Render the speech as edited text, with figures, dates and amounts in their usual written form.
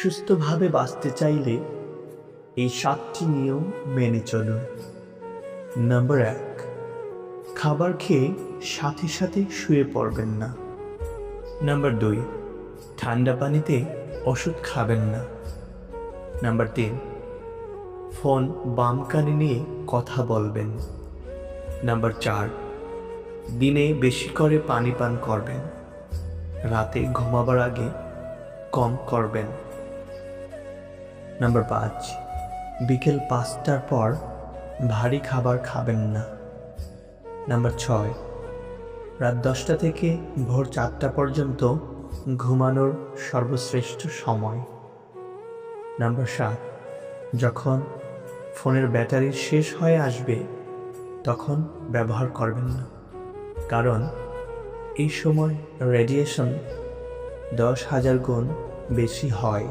সুস্থভাবে বাঁচতে চাইলে এই 7টি নিয়ম মেনে চলুন। নাম্বার 1, খাবার খেয়ে সাথে সাথে শুয়ে পড়বেন না। নাম্বার 2, ঠান্ডা পানিতে ওষুধ খাবেন না। নাম্বার 3, ফোন বাম কানে নিয়ে কথা বলবেন। নাম্বার 4, দিনে বেশি করে পানি পান করবেন, রাতে ঘুমাবার আগে কম করবেন। নাম্বার 5, বিকেল 5টার পর ভারী খাবার খাবেন না। নাম্বার 6, রাত 10টা থেকে ভোর 4টা পর্যন্ত ঘুমানোর সর্বশ্রেষ্ঠ সময়। নাম্বার 7, যখন ফোনের ব্যাটারি শেষ হয়ে আসবে তখন ব্যবহার করবেন না, কারণ এই সময় রেডিয়েশন 10,000 গুণ বেশি হয়।